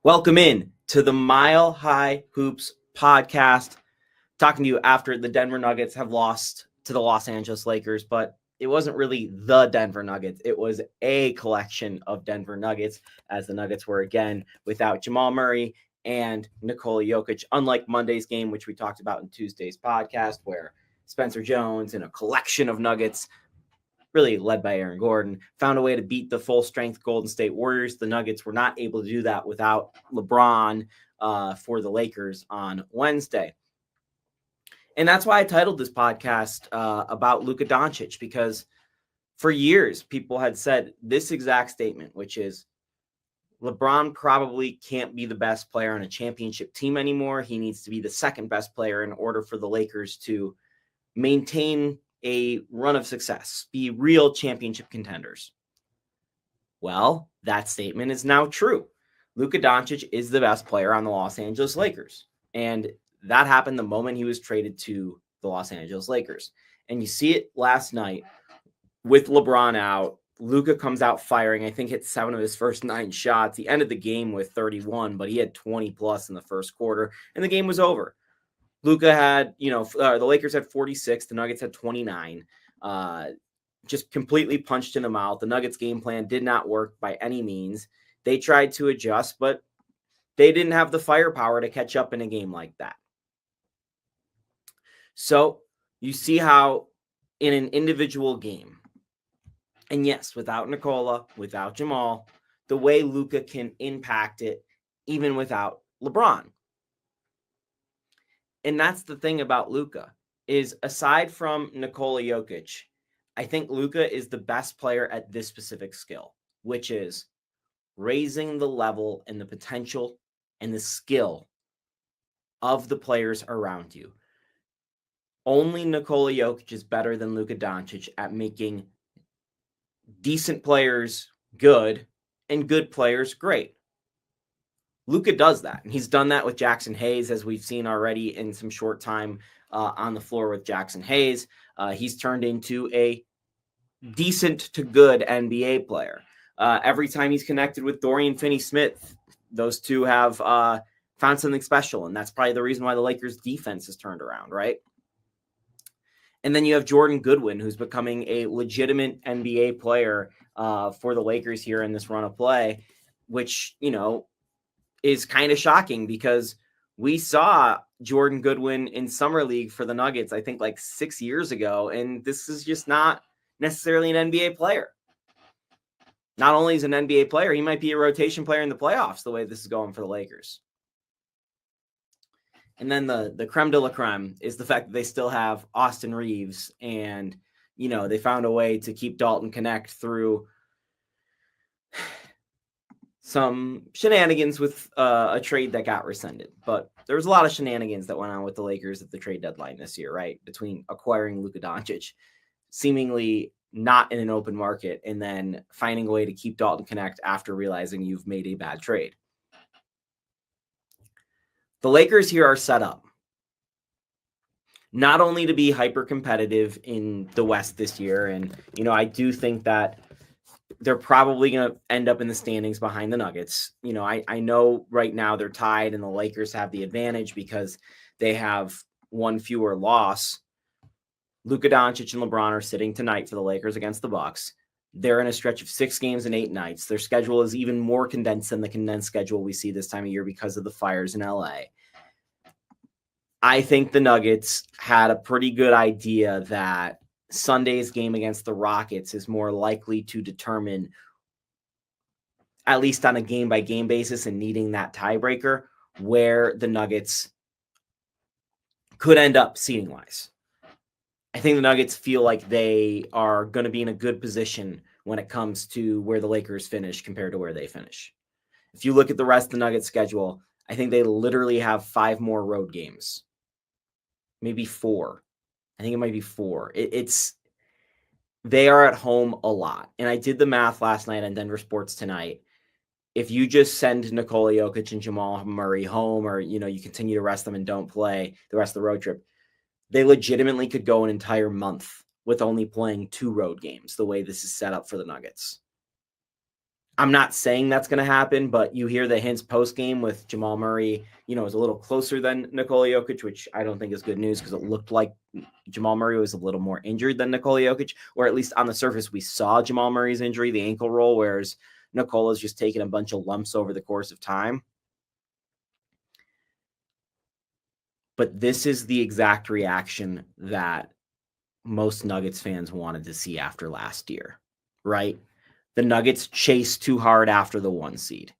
Welcome in to the Mile High Hoops podcast. Talking to you after the Denver Nuggets have lost to the Los Angeles Lakers, but it wasn't really the Denver Nuggets. It was a collection of Denver Nuggets, as the Nuggets were again without Jamal Murray and Nikola Jokic, unlike Monday's game, which we talked about in Tuesday's podcast, where Spencer Jones and a collection of Nuggets, really led by Aaron Gordon, found a way to beat the full-strength Golden State Warriors. The Nuggets were not able to do that without LeBron for the Lakers on Wednesday. And that's why I titled this podcast about Luka Doncic, because for years, people had said this exact statement, which is LeBron probably can't be the best player on a championship team anymore. He needs to be the second best player in order for the Lakers to maintain a run of success, be real championship contenders. Well, that statement is now true. Luka Doncic is the best player on the Los Angeles Lakers. And that happened the moment he was traded to the Los Angeles Lakers. And you see it last night with LeBron out. Luka comes out firing. I think hit 7 of his first 9 shots. He ended the game with 31, but he had 20 plus in the first quarter, and the game was over. Luka had, the Lakers had 46. The Nuggets had 29. Just completely punched in the mouth. The Nuggets game plan did not work by any means. They tried to adjust, but they didn't have the firepower to catch up in a game like that. So you see how in an individual game, and yes, without Nikola, without Jamal, the way Luka can impact it even without LeBron. And that's the thing about Luka, is aside from Nikola Jokic, I think Luka is the best player at this specific skill, which is raising the level and the potential and the skill of the players around you. Only Nikola Jokic is better than Luka Doncic at making decent players good and good players great. Luka does that, and he's done that with Jackson Hayes, as we've seen already in some short time on the floor with Jackson Hayes. He's turned into a decent to good NBA player. Every time he's connected with Dorian Finney-Smith, those two have found something special, and that's probably the reason why the Lakers' defense has turned around, right? And then you have Jordan Goodwin, who's becoming a legitimate NBA player for the Lakers here in this run of play, which, is kind of shocking, because we saw Jordan Goodwin in Summer League for the Nuggets, I think like 6 years ago, and this is just not necessarily an NBA player. Not only is an NBA player, he might be a rotation player in the playoffs, the way this is going for the Lakers. And then the creme de la creme is the fact that they still have Austin Reeves, and, they found a way to keep Dalton Connect through some shenanigans with a trade that got rescinded. But there was a lot of shenanigans that went on with the Lakers at the trade deadline this year, right? Between acquiring Luka Doncic, seemingly not in an open market, and then finding a way to keep Dalton Connect after realizing you've made a bad trade. The Lakers here are set up not only to be hyper competitive in the West this year, and, I do think that they're probably going to end up in the standings behind the Nuggets. I know right now they're tied and the Lakers have the advantage because they have one fewer loss. Luka Doncic and LeBron are sitting tonight for the Lakers against the Bucks. They're in a stretch of 6 games and 8 nights. Their schedule is even more condensed than the condensed schedule we see this time of year because of the fires in LA. I think the Nuggets had a pretty good idea that Sunday's game against the Rockets is more likely to determine, at least on a game-by-game basis and needing that tiebreaker, where the Nuggets could end up seeding-wise. I think the Nuggets feel like they are going to be in a good position when it comes to where the Lakers finish compared to where they finish. If you look at the rest of the Nuggets schedule, I think they literally have 5 more road games. Maybe 4. I think it might be 4. They are at home a lot. And I did the math last night on Denver Sports Tonight. If you just send Nikola Jokic and Jamal Murray home, or, you continue to rest them and don't play the rest of the road trip, they legitimately could go an entire month with only playing 2 road games, the way this is set up for the Nuggets. I'm not saying that's going to happen, but you hear the hints post game with Jamal Murray, is a little closer than Nikola Jokic, which I don't think is good news because it looked like Jamal Murray was a little more injured than Nikola Jokic, or at least on the surface, we saw Jamal Murray's injury, the ankle roll, whereas Nikola's just taken a bunch of lumps over the course of time. But this is the exact reaction that most Nuggets fans wanted to see after last year, right? The Nuggets chased too hard after the 1 seed.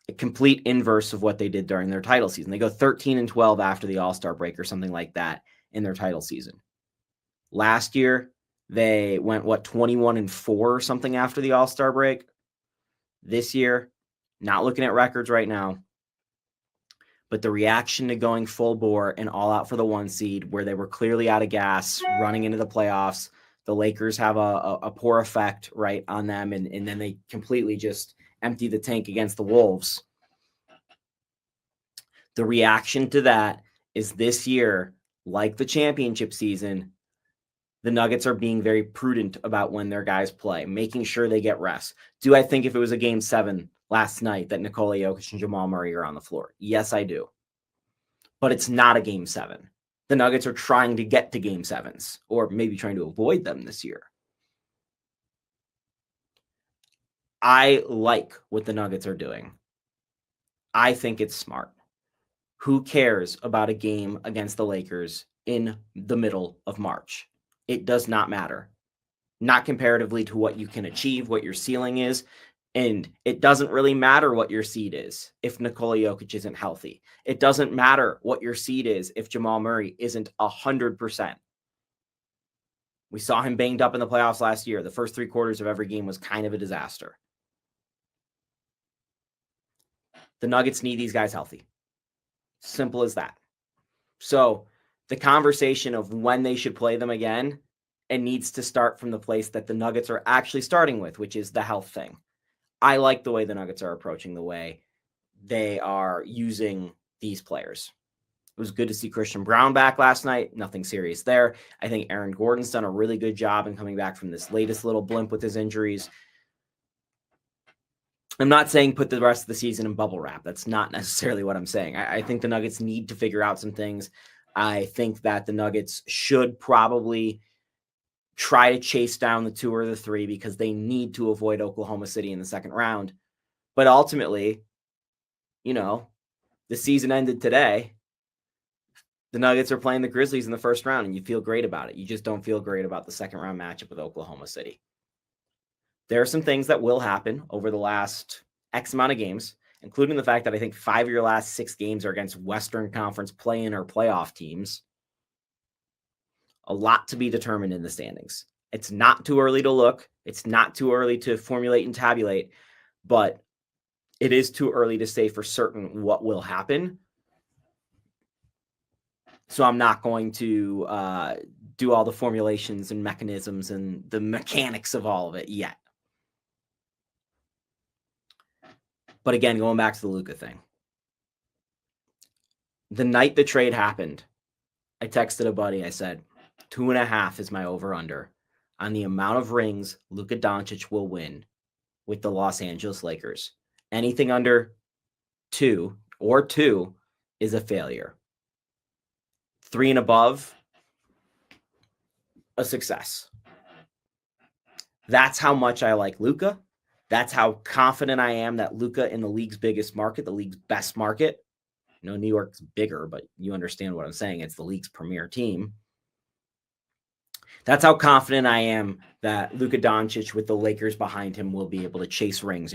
A complete inverse of what they did during their title season. They go 13-12 after the All-Star break or something like that in their title season. Last year, they went, 21-4 or something after the All-Star break. This year, not looking at records right now, but the reaction to going full bore and all out for the 1 seed where they were clearly out of gas running into the playoffs, the Lakers have a poor effect, right, on them, and then they completely just empty the tank against the Wolves. The reaction to that is this year, like the championship season, the Nuggets are being very prudent about when their guys play, making sure they get rest. Do I think if it was a Game 7 last night that Nikola Jokic and Jamal Murray are on the floor? Yes, I do. But it's not a Game 7. The Nuggets are trying to get to Game 7s, or maybe trying to avoid them this year. I like what the Nuggets are doing. I think it's smart. Who cares about a game against the Lakers in the middle of March? It does not matter. Not comparatively to what you can achieve, what your ceiling is. And it doesn't really matter what your seed is if Nikola Jokic isn't healthy. It doesn't matter what your seed is if Jamal Murray isn't 100%. We saw him banged up in the playoffs last year. The first 3 quarters of every game was kind of a disaster. The Nuggets need these guys healthy. Simple as that. So the conversation of when they should play them again, it needs to start from the place that the Nuggets are actually starting with, which is the health thing. I like the way the Nuggets are approaching the way they are using these players. It was good to see Christian Brown back last night. Nothing serious there. I think Aaron Gordon's done a really good job in coming back from this latest little blimp with his injuries. I'm not saying put the rest of the season in bubble wrap. That's not necessarily what I'm saying. I think the Nuggets need to figure out some things. I think that the Nuggets should probably try to chase down the 2 or the 3 because they need to avoid Oklahoma City in the second round. But ultimately, the season ended today. The Nuggets are playing the Grizzlies in the first round, and you feel great about it. You just don't feel great about the second round matchup with Oklahoma City. There are some things that will happen over the last X amount of games, including the fact that I think 5 of your last 6 games are against Western Conference play-in or playoff teams. A lot to be determined in the standings. It's not too early to look. It's not too early to formulate and tabulate, but it is too early to say for certain what will happen. So I'm not going to do all the formulations and mechanisms and the mechanics of all of it yet. But again, going back to the Luka thing. The night the trade happened, I texted a buddy. I said, 2.5 is my over-under on the amount of rings Luka Doncic will win with the Los Angeles Lakers. Anything under 2 is a failure. 3 and above, a success. That's how much I like Luka. That's how confident I am that Luka in the league's biggest market, the league's best market. New York's bigger, but you understand what I'm saying. It's the league's premier team. That's how confident I am that Luka Doncic with the Lakers behind him will be able to chase rings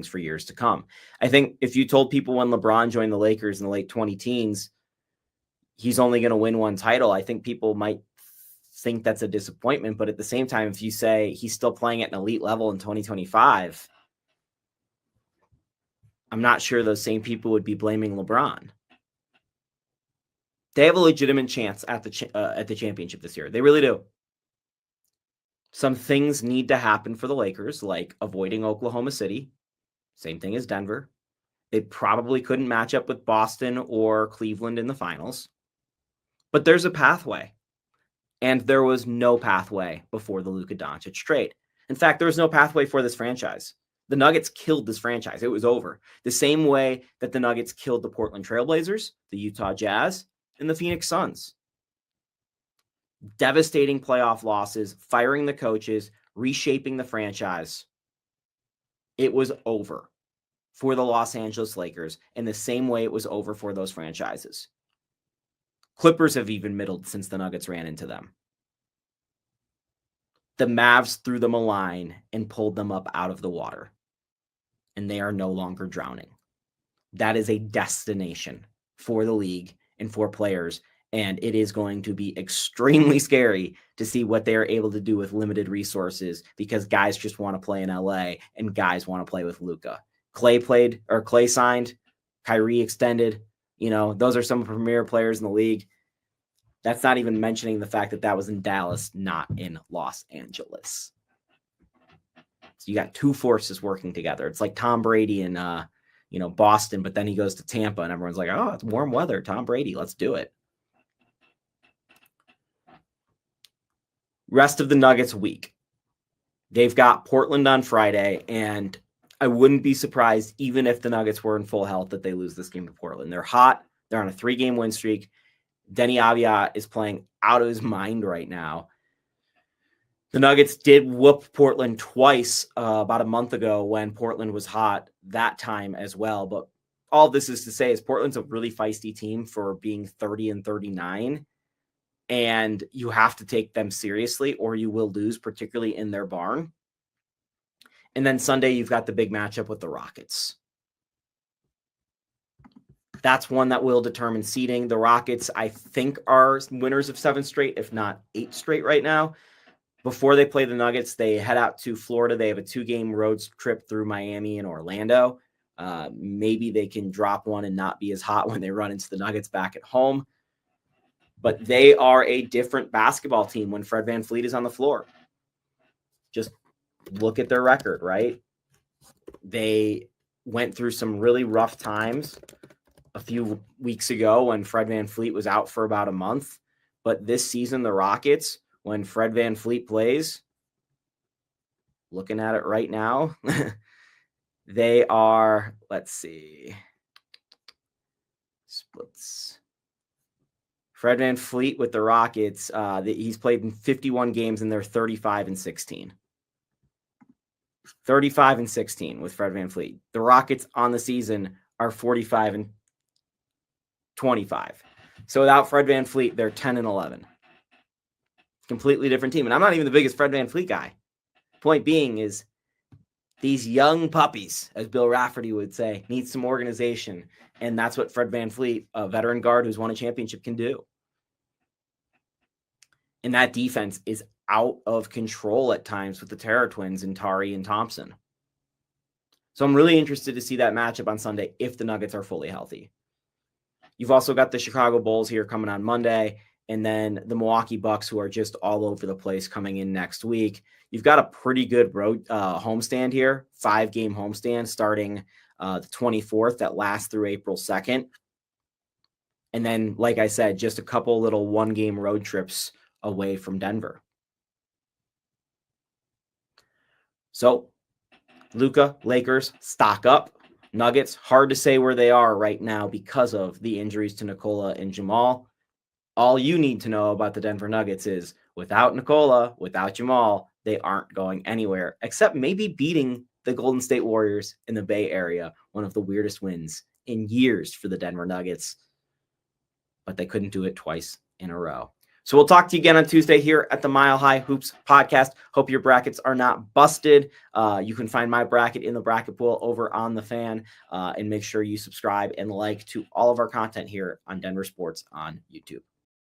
for years to come. I think if you told people when LeBron joined the Lakers in the late 2010s, he's only going to win 1 title, I think people might think that's a disappointment. But at the same time, if you say he's still playing at an elite level in 2025, I'm not sure those same people would be blaming LeBron. They have a legitimate chance at the championship this year. They really do. Some things need to happen for the Lakers, like avoiding Oklahoma City. Same thing as Denver. They probably couldn't match up with Boston or Cleveland in the finals. But there's a pathway. And there was no pathway before the Luka Doncic trade. In fact, there was no pathway for this franchise. The Nuggets killed this franchise. It was over. The same way that the Nuggets killed the Portland Trailblazers, the Utah Jazz, and the Phoenix Suns. Devastating playoff losses, firing the coaches, reshaping the franchise. It was over for the Los Angeles Lakers in the same way it was over for those franchises. Clippers have even middled since the Nuggets ran into them. The Mavs threw them a line and pulled them up out of the water, and they are no longer drowning. That is a destination for the league and for players, and it is going to be extremely scary to see what they are able to do with limited resources, because guys just want to play in LA and guys want to play with Luka. Clay signed, Kyrie extended. Those are some premier players in the league. That's not even mentioning the fact that was in Dallas, not in Los Angeles. So you got two forces working together. It's like Tom Brady in Boston, but then he goes to Tampa and everyone's like, oh, it's warm weather. Tom Brady, let's do it. Rest of the Nuggets week. They've got Portland on Friday, and I wouldn't be surprised, even if the Nuggets were in full health, that they lose this game to Portland. They're hot. They're on a 3-game win streak. Denny Avdia is playing out of his mind right now. The Nuggets did whoop Portland twice about a month ago when Portland was hot that time as well. But all this is to say is Portland's a really feisty team for being 30-39. And you have to take them seriously or you will lose, particularly in their barn. And then Sunday, you've got the big matchup with the Rockets. That's one that will determine seeding. The Rockets, I think, are winners of 7 straight, if not 8 straight right now. Before they play the Nuggets, they head out to Florida. They have a 2-game road trip through Miami and Orlando. Maybe they can drop one and not be as hot when they run into the Nuggets back at home. But they are a different basketball team when Fred VanVleet is on the floor. Just look at their record, right? They went through some really rough times a few weeks ago when Fred VanVleet was out for about a month. But this season, the Rockets, when Fred VanVleet plays, looking at it right now, they are, let's see, splits. Fred VanVleet with the Rockets, he's played in 51 games and they're 35-16. 35-16 with Fred VanVleet. The Rockets on the season are 45-25. So without Fred VanVleet, they're 10-11. Completely different team. And I'm not even the biggest Fred VanVleet guy. Point being is these young puppies, as Bill Rafferty would say, need some organization. And that's what Fred VanVleet, a veteran guard who's won a championship, can do. And that defense is out of control at times with the Terror Twins and Tari and Thompson. So I'm really interested to see that matchup on Sunday if the Nuggets are fully healthy. You've also got the Chicago Bulls here coming on Monday, and then the Milwaukee Bucks, who are just all over the place, coming in next week. You've got a pretty good road homestand here, 5-game homestand starting the 24th that lasts through April 2nd. And then, like I said, just a couple little 1-game road trips away from Denver. So, Luka, Lakers, stock up. Nuggets, hard to say where they are right now because of the injuries to Nikola and Jamal. All you need to know about the Denver Nuggets is without Nikola, without Jamal, they aren't going anywhere, except maybe beating the Golden State Warriors in the Bay Area, one of the weirdest wins in years for the Denver Nuggets. But they couldn't do it twice in a row. So we'll talk to you again on Tuesday here at the Mile High Hoops podcast. Hope your brackets are not busted. You can find my bracket in the bracket pool over on The Fan, and make sure you subscribe and like to all of our content here on Denver Sports on YouTube.